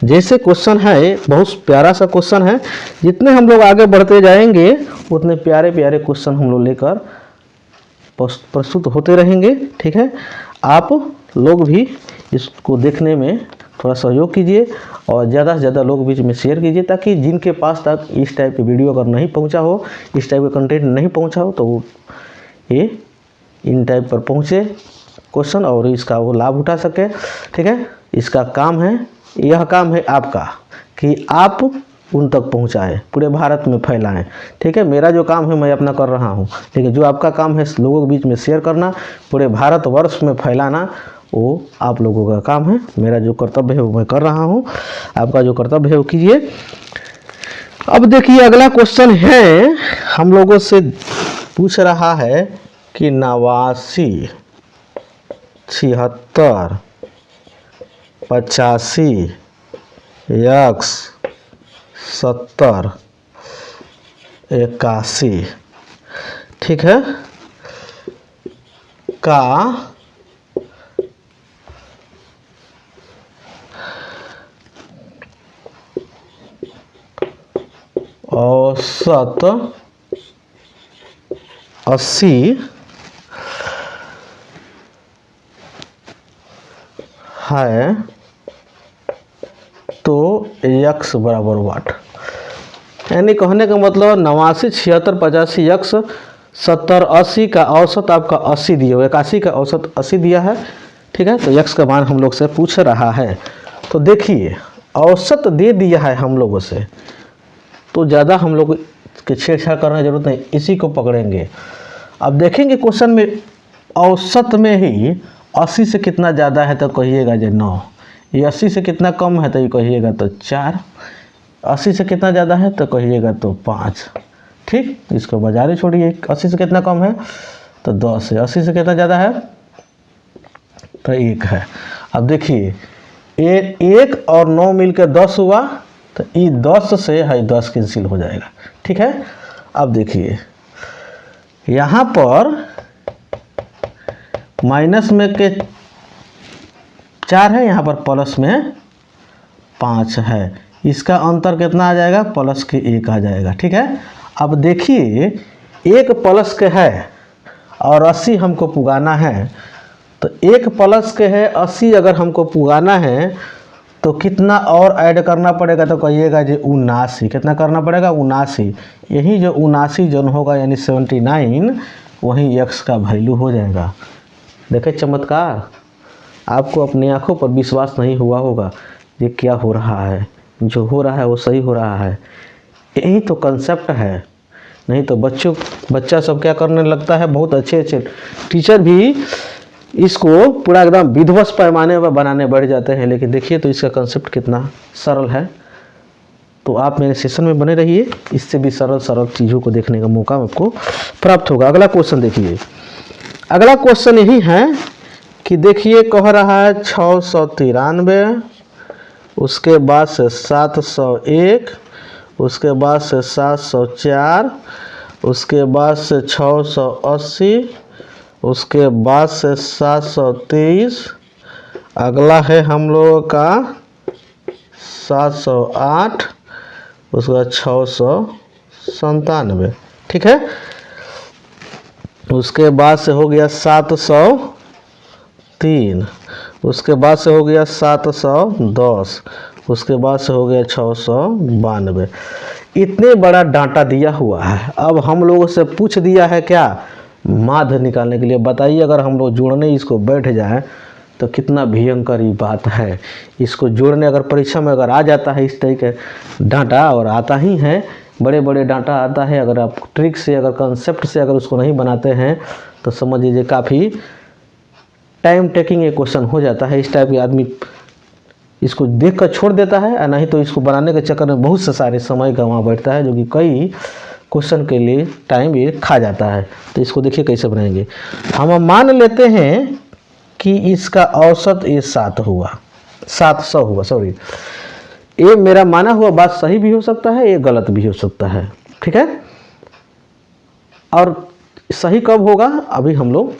जैसे क्वेश्चन है, बहुत प्यारा सा क्वेश्चन है, जितने हम लोग आगे बढ़ते जाएंगे उतने प्यारे प्यारे क्वेश्चन हम लोग लेकर प्रस्तुत होते रहेंगे। ठीक है, आप लोग भी इसको देखने में थोड़ा सहयोग कीजिए और ज़्यादा से ज़्यादा लोग बीच में शेयर कीजिए, ताकि जिनके पास तक इस टाइप की वीडियो अगर नहीं पहुंचा हो, इस टाइप का कंटेंट नहीं पहुंचा हो, तो ये इन टाइप पर पहुंचे क्वेश्चन और इसका वो लाभ उठा सके। ठीक है, इसका काम है, यह काम है आपका कि आप उन तक पहुंचाएं, पूरे भारत में फैलाएं। ठीक है, मेरा जो काम है मैं अपना कर रहा हूं, लेकिन जो आपका काम है लोगों के बीच में शेयर करना, पूरे भारतवर्ष में फैलाना, वो आप लोगों का काम है। मेरा जो कर्तव्य है वो मैं कर रहा हूं, आपका जो कर्तव्य है वो कीजिए। अब देखिए अगला क्वेश्चन है, हम लोगों से पूछ रहा है कि 89, 76, 85, x 70, 81, ठीक है, का औसत 80 है तो x बराबर वाट, यानी कहने का मतलब 89, 76, 85, x 70, 80 का औसत आपका 80 दिया हुआ, 81 का औसत 80 दिया है। ठीक है, तो x का मान हम लोग से पूछ रहा है। तो देखिए औसत दे दिया है हम लोगों से, तो ज़्यादा हम लोग के छेड़छाड़ करने की जरूरत नहीं, इसी को पकड़ेंगे। अब देखेंगे क्वेश्चन में औसत में ही 80 से कितना ज़्यादा है तो कहिएगा जो 9, ये 80 से कितना कम है तो ये कहिएगा तो 4, 80 से कितना ज़्यादा है तो कहिएगा तो 5। ठीक, इसको बाजारे छोड़िए, 80 से कितना कम है तो 10 है, 80 से कितना ज़्यादा है तो 1 है। अब देखिए 1 और 9 मिलकर 10 हुआ, तो ये 10 से है 10 कैंसिल हो जाएगा। ठीक है, अब देखिए यहाँ पर माइनस में के 4 है, यहाँ पर प्लस में 5 है, इसका अंतर कितना आ जाएगा, प्लस के 1 आ जाएगा। ठीक है, अब देखिए 1 प्लस के है और 80 हमको पुगाना है, तो 1 प्लस के है 80 अगर हमको पुगाना है तो कितना और ऐड करना पड़ेगा तो कहिएगा जी 79, कितना करना पड़ेगा 79, यही जो 79 जन होगा यानी 79 वहीं x का वैल्यू हो जाएगा। देखें चमत्कार, आपको अपनी आंखों पर विश्वास नहीं हुआ होगा ये क्या हो रहा है, जो हो रहा है वो सही हो रहा है। यही तो कंसेप्ट है। नहीं तो बच्चा सब क्या करने लगता है, बहुत अच्छे टीचर भी इसको पूरा एकदम विध्वंस पैमाने पर बनाने बैठ जाते हैं। लेकिन देखिए तो इसका कंसेप्ट कितना सरल है। तो आप मेरे सेशन में बने रहिए, इससे भी सरल चीज़ों को देखने का मौका आपको प्राप्त होगा। अगला क्वेश्चन देखिए, अगला क्वेश्चन यही है कि देखिए कह रहा है 693, उसके बाद से 701, उसके बाद से 704, उसके बाद से 680, उसके बाद से 723, अगला है हम लोगों का 708, उसके बाद 697, ठीक है। उसके बाद से हो गया 703, उसके बाद से हो गया 710, उसके बाद से हो गया 692। इतने बड़ा डाटा दिया हुआ है। अब हम लोगों से पूछ दिया है क्या, माध्य निकालने के लिए। बताइए अगर हम लोग जोड़ने इसको बैठ जाए तो कितना भयंकर ये बात है। इसको जोड़ने अगर परीक्षा में अगर आ जाता है इस तरीके डाटा, और आता ही है, बड़े बड़े डाटा आता है, अगर आप ट्रिक से अगर कंसेप्ट से अगर उसको नहीं बनाते हैं तो समझ लीजिए काफ़ी टाइम टेकिंग एक क्वेश्चन हो जाता है। इस टाइप के आदमी इसको देख कर छोड़ देता है, और नहीं तो इसको बनाने के चक्कर में बहुत से सारे समय गंवा बैठता है, जो कि कई क्वेश्चन के लिए टाइम ये खा जाता है। तो इसको देखिए कैसे बनाएंगे। हम मान लेते हैं कि इसका औसत ये 700 हुआ, सॉरी, ये मेरा माना हुआ बात सही भी हो सकता है, ये गलत भी हो सकता है, ठीक है। और सही कब होगा, अभी हम लोग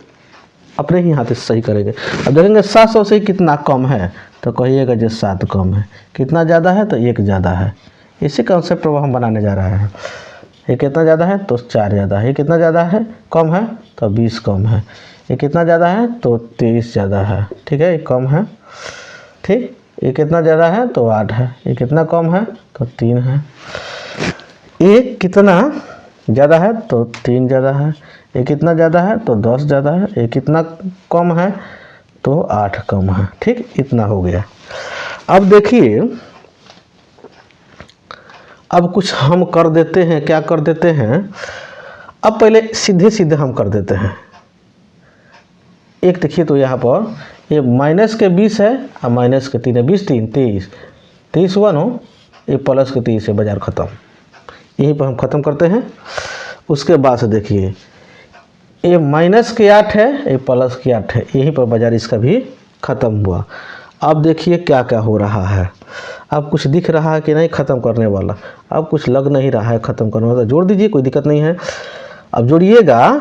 अपने ही हाथ से सही करेंगे। अब देखेंगे 700 से कितना कम है, तो कहिएगा जो 7 कम है, कितना ज़्यादा है तो 1 ज़्यादा है। इसी कंसेप्ट को हम बनाने जा रहे हैं। ये कितना ज़्यादा है तो 4 ज़्यादा है, ये कितना ज़्यादा है कम है तो 20 कम है, ये कितना ज़्यादा है तो 23 ज़्यादा है, ठीक है, ये कम है, ठीक। ये कितना ज़्यादा है तो 8 है, ये कितना कम है तो 3 है, ये कितना ज़्यादा है तो 3 ज़्यादा है, ये कितना ज़्यादा है तो 10 ज़्यादा है, ये कितना कम है तो 8 कम है, ठीक। इतना हो गया। अब देखिए, अब कुछ हम कर देते हैं, क्या कर देते हैं, अब पहले सीधे सीधे हम कर देते हैं। एक देखिए तो यहाँ पर ये माइनस के 20 है और माइनस के 3 है, 20 3 23 हुआ नो, ये प्लस के 30 है, बाजार ख़त्म। यहीं पर हम ख़त्म करते हैं। उसके बाद से देखिए ये माइनस के 8 है, ये प्लस के 8 है, यहीं पर बाजार इसका भी ख़त्म हुआ। अब देखिए क्या क्या हो रहा है। अब कुछ दिख रहा है कि नहीं ख़त्म करने वाला, अब कुछ लग नहीं रहा है ख़त्म करने वाला, जोड़ दीजिए, कोई दिक्कत नहीं है। अब जोड़िएगा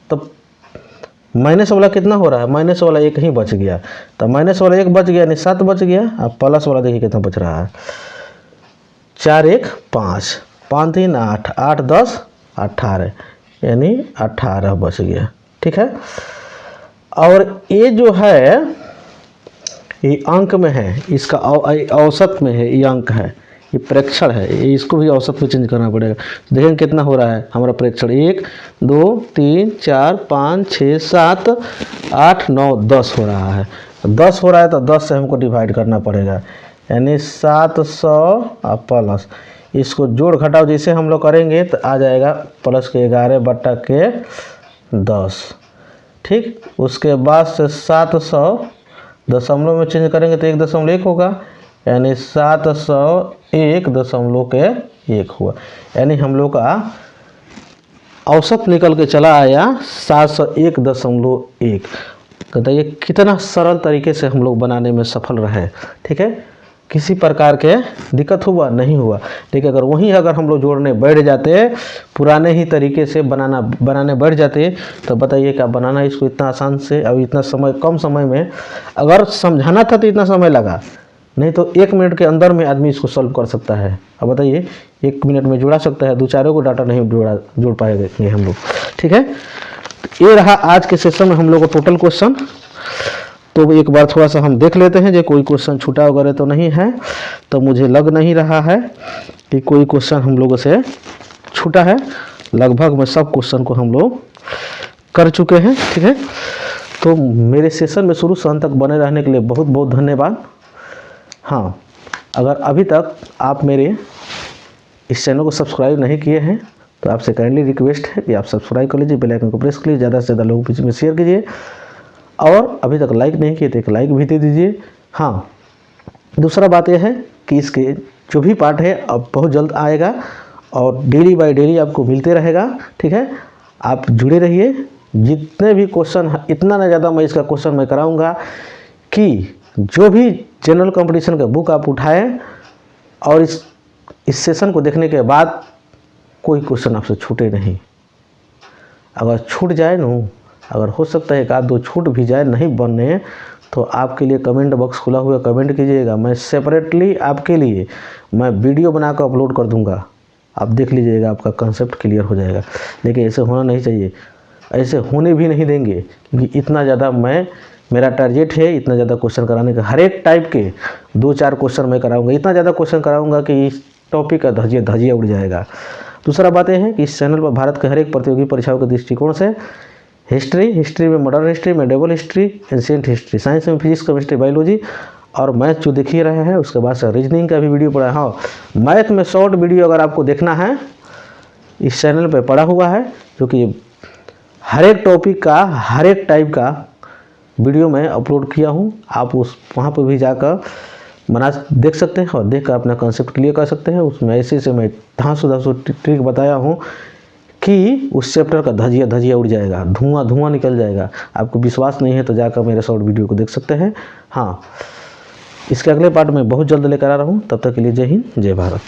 तब माइनस वाला कितना हो रहा है, माइनस वाला 1 ही बच गया, तो माइनस वाला 1 बच गया यानी 7 बच गया। अब प्लस वाला देखिए कितना बच रहा है, 4 1 5 5 3 8 8 10 18, यानी 18 बच गया, ठीक है। और ये जो है ये अंक में है, इसका औसत में है, ये अंक है, ये प्रेक्षण है, ये इसको भी औसत में चेंज करना पड़ेगा। देखें कितना हो रहा है हमारा प्रेक्षण, 1 2 3 4 5 6 7 8 9 10 हो रहा है। 10 हो रहा है तो 10 से हमको डिवाइड करना पड़ेगा, यानी 700 और प्लस, इसको जोड़ घटाव जैसे हम लोग करेंगे तो आ जाएगा प्लस के 11 बटा के 10, ठीक। उसके बाद से 700 दशमलव में चेंज करेंगे तो 1.1 होगा, यानी 701.1 हुआ, यानी हम लोग का औसत निकल के चला आया 701.1। बताइए कितना सरल तरीके से हम लोग बनाने में सफल रहे, ठीक है। किसी प्रकार के दिक्कत हुआ नहीं हुआ। ठीक है, अगर हम लोग जोड़ने बैठ जाते, पुराने ही तरीके से बनाने बैठ जाते, तो बताइए क्या बनाना इसको इतना आसान से, अब इतना समय, कम समय में अगर समझाना था तो इतना समय लगा, नहीं तो 1 मिनट के अंदर में आदमी इसको सॉल्व कर सकता है। अब बताइए 1 मिनट में जोड़ा सकता है, 2-4 को डाटा नहीं जोड़ पाएंगे हम लोग, ठीक है। तो ये रहा आज के सेशन में हम लोग को टोटल क्वेश्चन। तो एक बार थोड़ा सा हम देख लेते हैं जो कोई क्वेश्चन छूटा वगैरह तो नहीं है, तो मुझे लग नहीं रहा है कि कोई क्वेश्चन हम लोगों से छूटा है। लगभग में सब क्वेश्चन को हम लोग कर चुके हैं, ठीक है। तो मेरे सेशन में शुरू से अंत तक बने रहने के लिए बहुत बहुत धन्यवाद। हाँ, अगर अभी तक आप मेरे इस चैनल को सब्सक्राइब नहीं किए हैं तो आपसे काइंडली रिक्वेस्ट है कि आप सब्सक्राइब कर लीजिए, बेल आइकन को प्रेस कर लीजिए, ज़्यादा से ज़्यादा लोगों के बीच में शेयर कीजिए, और अभी तक लाइक नहीं किए तो एक लाइक भी दे दीजिए। हाँ, दूसरा बात यह है कि इसके जो भी पार्ट है अब बहुत जल्द आएगा और डेली बाय डेली आपको मिलते रहेगा, ठीक है। आप जुड़े रहिए। जितने भी क्वेश्चन, इतना ना ज़्यादा मैं इसका क्वेश्चन मैं कराऊंगा कि जो भी जनरल कंपटीशन का बुक आप उठाएं और इस सेशन को देखने के बाद कोई क्वेश्चन आपसे छूटे नहीं। अगर छूट जाए ना, अगर हो सकता है एक आध दो छूट भी जाए, नहीं बनने, तो आपके लिए कमेंट बॉक्स खुला हुआ, कमेंट कीजिएगा। मैं सेपरेटली आपके लिए मैं वीडियो बनाकर अपलोड कर दूंगा, आप देख लीजिएगा, आपका कंसेप्ट क्लियर हो जाएगा। लेकिन ऐसे होना नहीं चाहिए, ऐसे होने भी नहीं देंगे, क्योंकि इतना ज़्यादा मेरा टारगेट है इतना ज़्यादा क्वेश्चन कराने का। हर एक टाइप के 2-4 क्वेश्चन मैं कराऊंगा, इतना ज़्यादा क्वेश्चन कराऊंगा कि इस टॉपिक का धजिया उड़ जाएगा। दूसरा बात यह है कि इस चैनल पर भारत के हर एक प्रतियोगी परीक्षाओं के दृष्टिकोण से हिस्ट्री में मॉडर्न हिस्ट्री में devil history, ancient history, science में फिजिक्स, केमिस्ट्री, बायोलॉजी और मैथ जो देख ही रहे हैं, उसके बाद से रीजनिंग का भी वीडियो पड़ा है। हाँ, मैथ में शॉर्ट वीडियो अगर आपको देखना है इस चैनल पे पड़ा हुआ है, क्योंकि हर एक टॉपिक का, हर एक टाइप का वीडियो मैं अपलोड किया हूँ। आप वहाँ पर भी जाकर देख सकते हैं और देख कर अपना कंसेप्ट क्लियर कर सकते हैं। उसमें ऐसे मैं धांसू ट्रिक बताया हूँ कि उस चैप्टर का धजिया उड़ जाएगा, धुआं निकल जाएगा। आपको विश्वास नहीं है तो जाकर मेरे शॉर्ट वीडियो को देख सकते हैं। हाँ, इसके अगले पार्ट में बहुत जल्द लेकर आ रहा हूँ। तब तक के लिए जय हिंद, जय भारत।